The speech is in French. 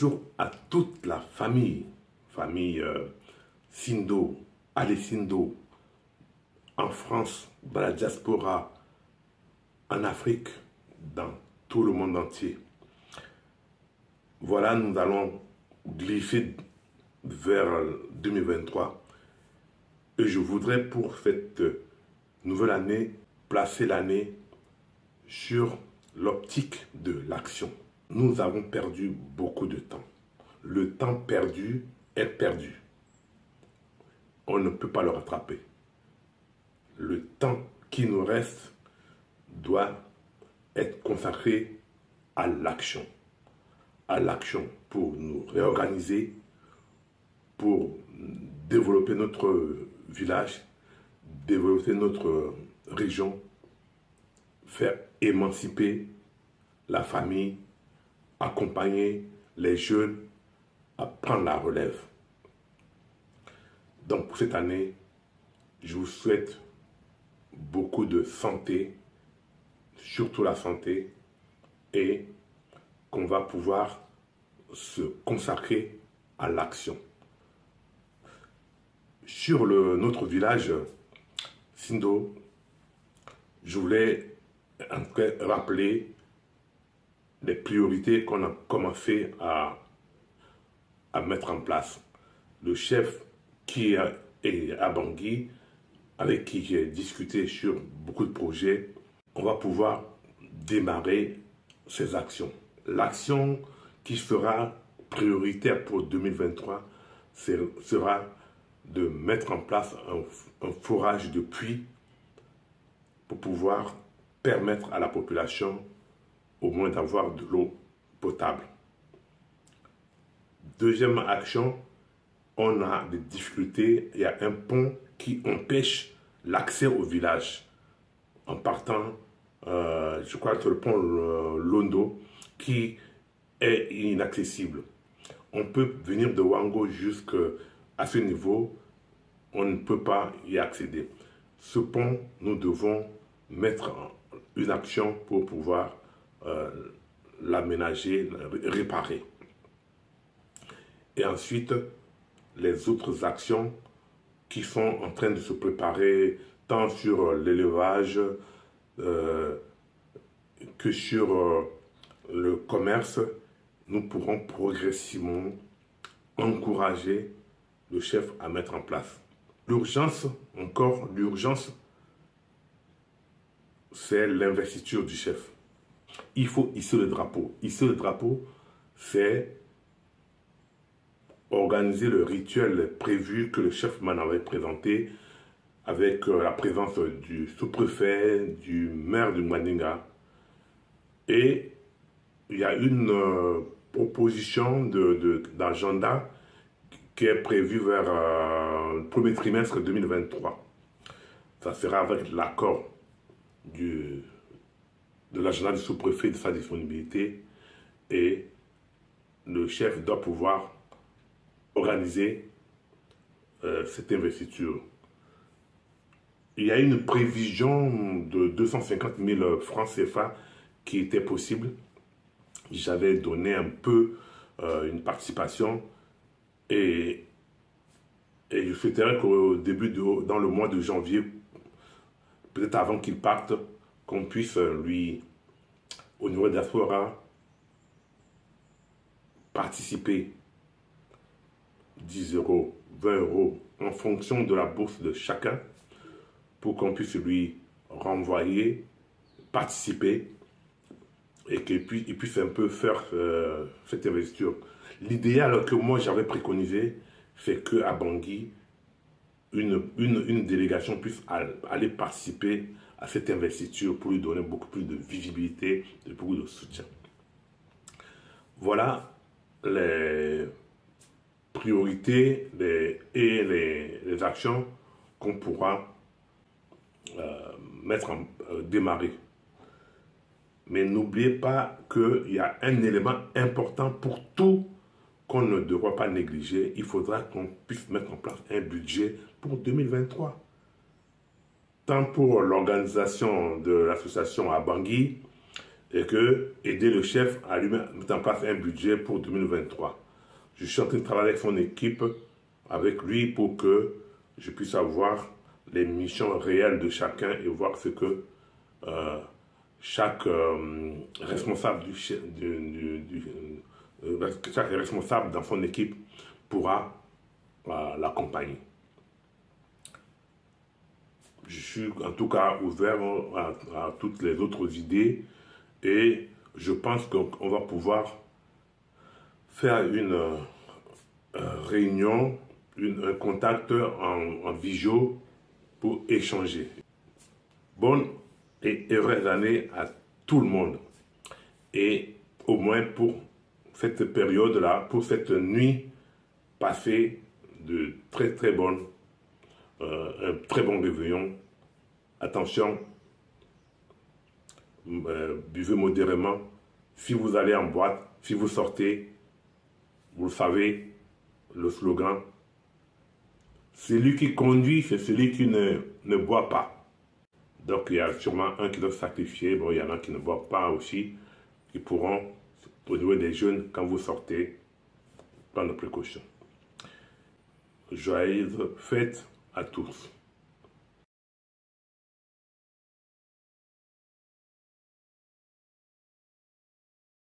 Bonjour à toute la famille, Sindo, Alessindo, en France, dans la diaspora, en Afrique, dans tout le monde entier. Voilà, nous allons glisser vers 2023 et je voudrais pour cette nouvelle année placer l'année sur l'optique de l'action. Nous avons perdu beaucoup de temps. Le temps perdu est perdu. On ne peut pas le rattraper. Le temps qui nous reste doit être consacré à l'action. À l'action pour nous réorganiser, pour développer notre village, développer notre région, faire émanciper la famille, accompagner les jeunes à prendre la relève. Donc pour cette année, je vous souhaite beaucoup de santé, surtout la santé, et qu'on va pouvoir se consacrer à l'action. Sur notre village Sindo, je voulais en tout cas rappeler les priorités qu'on a commencé à mettre en place. Le chef qui est à Bangui, avec qui j'ai discuté sur beaucoup de projets, on va pouvoir démarrer ces actions. L'action qui sera prioritaire pour 2023 sera de mettre en place un forage de puits pour pouvoir permettre à la population au moins d'avoir de l'eau potable. Deuxième action, on a des difficultés. Il y a un pont qui empêche l'accès au village. En partant, je crois que c'est le pont Londo qui est inaccessible. On peut venir de Wango jusqu'à ce niveau, on ne peut pas y accéder. Ce pont, nous devons mettre une action pour pouvoir l'aménager, réparer. Et ensuite, les autres actions qui sont en train de se préparer, tant sur l'élevage que sur le commerce, nous pourrons progressivement encourager le chef à mettre en place. L'urgence, c'est l'investiture du chef. Il faut hisser le drapeau. Hisser le drapeau, c'est organiser le rituel prévu que le chef m'en avait présenté avec la présence du sous-préfet, du maire de Mandinga. Et il y a une proposition d'agenda qui est prévue vers le premier trimestre 2023. Ça sera avec l'accord de l'agenda du sous-préfet, de sa disponibilité, et le chef doit pouvoir organiser cette investiture. Il y a une prévision de 250 000 francs CFA qui était possible. J'avais donné un peu une participation et je souhaiterais qu'au début, dans le mois de janvier, peut-être avant qu'il parte, qu'on puisse lui, au niveau de la diaspora, participer 10 €, 20 € en fonction de la bourse de chacun pour qu'on puisse lui renvoyer, participer et qu'il puisse un peu faire cette investiture. L'idéal que moi j'avais préconisé, c'est qu'à Bangui, une délégation puisse aller participer à cette investiture pour lui donner beaucoup plus de visibilité et beaucoup de soutien. Voilà les priorités et les actions qu'on pourra démarrer. Mais n'oubliez pas qu'il y a un élément important pour tout qu'on ne devra pas négliger. Il faudra qu'on puisse mettre en place un budget pour 2023. Tant pour l'organisation de l'association à Bangui et que aider le chef à lui mettre en place un budget pour 2023. Je suis en train de travailler avec son équipe, avec lui, pour que je puisse avoir les missions réelles de chacun et voir ce que chaque responsable chaque responsable dans son équipe pourra l'accompagner. Je suis en tout cas ouvert à toutes les autres idées et je pense qu'on va pouvoir faire une réunion, un contact en visio pour échanger. Bonne et heureuse année à tout le monde. Et au moins pour cette période-là, pour cette nuit passée de très très bonne, un très bon réveillon. Attention, buvez modérément. Si vous allez en boîte, si vous sortez, vous le savez, le slogan, celui qui conduit, c'est celui qui ne boit pas. Donc il y a sûrement un qui doit se sacrifier, bon, il y en a qui ne boivent pas aussi, qui pourront, au niveau des jeunes, quand vous sortez, prendre précaution. Joyeuses fêtes à tous.